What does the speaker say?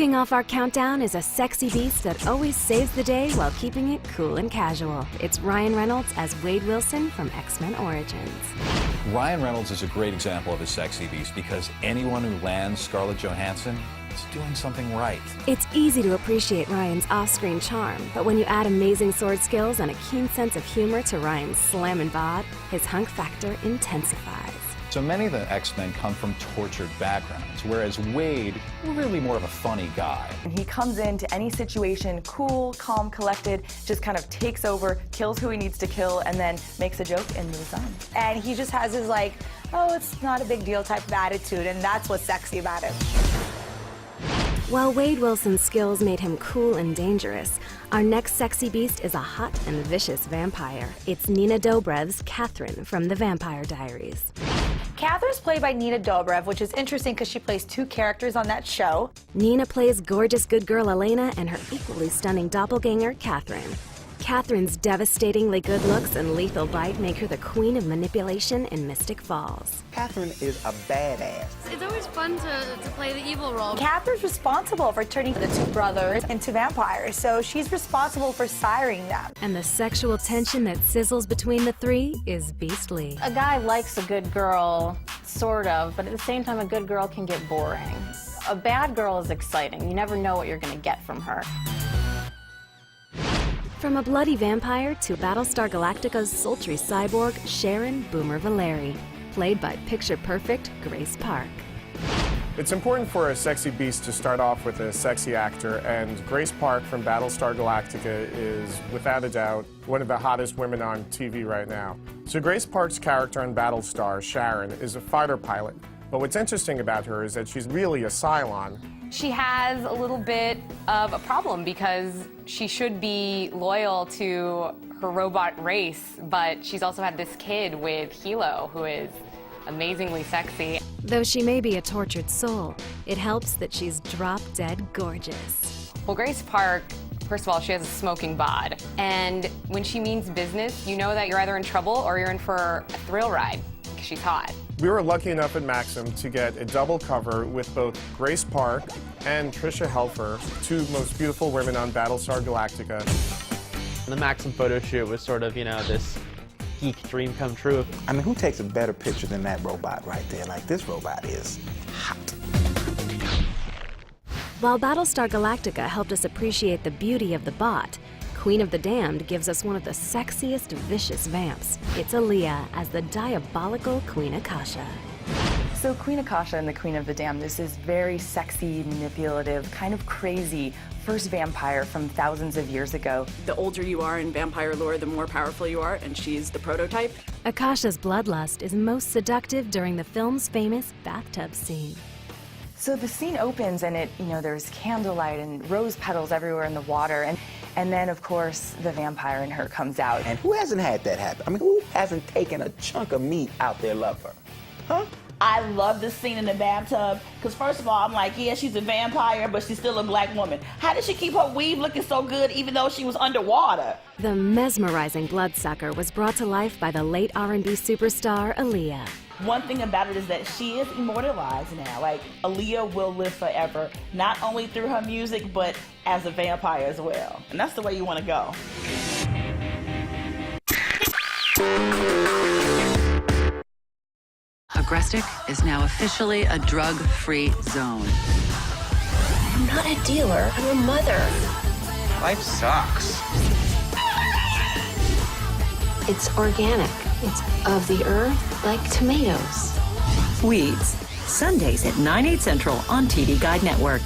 Kicking off our countdown is a sexy beast that always saves the day while keeping it cool and casual. It's Ryan Reynolds as Wade Wilson from X-Men Origins. Ryan Reynolds is a great example of a sexy beast because anyone who lands Scarlett Johansson is doing something right. It's easy to appreciate Ryan's off-screen charm, but when you add amazing sword skills and a keen sense of humor to Ryan's slam and bod, his hunk factor intensifies. So many of the X-Men come from tortured backgrounds, whereas Wade, really more of a funny guy. He comes into any situation cool, calm, collected, just kind of takes over, kills who he needs to kill, and then makes a joke and moves on. And he just has his like, oh, it's not a big deal type of attitude, and that's what's sexy about him. While Wade Wilson's skills made him cool and dangerous, our next sexy beast is a hot and vicious vampire. It's Nina Dobrev's Catherine from The Vampire Diaries. Catherine's played by Nina Dobrev, which is interesting because she plays two characters on that show. Nina plays gorgeous good girl Elena and her equally stunning doppelganger, Catherine. Catherine's devastatingly good looks and lethal bite make her the queen of manipulation in Mystic Falls. Catherine is a badass. It's always fun to play the evil role. Catherine's responsible for turning the two brothers into vampires, so she's responsible for siring them. And the sexual tension that sizzles between the three is beastly. A guy likes a good girl, sort of, but at the same time, a good girl can get boring. A bad girl is exciting. You never know what you're going to get from her. From a bloody vampire to Battlestar Galactica's sultry cyborg, Sharon Boomer Valeri, played by picture-perfect Grace Park. It's important for a sexy beast to start off with a sexy actor, and Grace Park from Battlestar Galactica is, without a doubt, one of the hottest women on TV right now. So Grace Park's character in Battlestar, Sharon, is a fighter pilot. But what's interesting about her is that she's really a Cylon. She has a little bit of a problem because she should be loyal to her robot race, but she's also had this kid with Hilo, who is amazingly sexy. Though she may be a tortured soul, it helps that she's drop-dead gorgeous. Well, Grace Park, first of all, she has a smoking bod, and when she means business, you know that you're either in trouble or you're in for a thrill ride, because she's hot. We were lucky enough at Maxim to get a double cover with both Grace Park and Tricia Helfer, two most beautiful women on Battlestar Galactica. The Maxim photo shoot was sort of, you know, this geek dream come true. I mean, who takes a better picture than that robot right there? Like, this robot is hot. While Battlestar Galactica helped us appreciate the beauty of the bot, Queen of the Damned gives us one of the sexiest, vicious vamps. It's Aaliyah as the diabolical Queen Akasha. So Queen Akasha and the Queen of the Damned, this is very sexy, manipulative, kind of crazy first vampire from thousands of years ago. The older you are in vampire lore, the more powerful you are, and she's the prototype. Akasha's bloodlust is most seductive during the film's famous bathtub scene. So the scene opens and there's candlelight and rose petals everywhere in the water, and then of course the vampire in her comes out. And who hasn't had that happen? I mean, who hasn't taken a chunk of meat out their lover? Huh? I love this scene in the bathtub, because first of all, I'm like, yeah, she's a vampire, but she's still a black woman. How did she keep her weave looking so good even though she was underwater? The mesmerizing bloodsucker was brought to life by the late R&B superstar Aaliyah. One thing about it is that she is immortalized now. Like, Aaliyah will live forever, not only through her music, but as a vampire as well. And that's the way you want to go. Agrestic is now officially a drug-free zone. I'm not a dealer, I'm a mother. Life sucks. It's organic. It's of the earth, like tomatoes. Weeds, Sundays at 9/8 Central on TV Guide Network.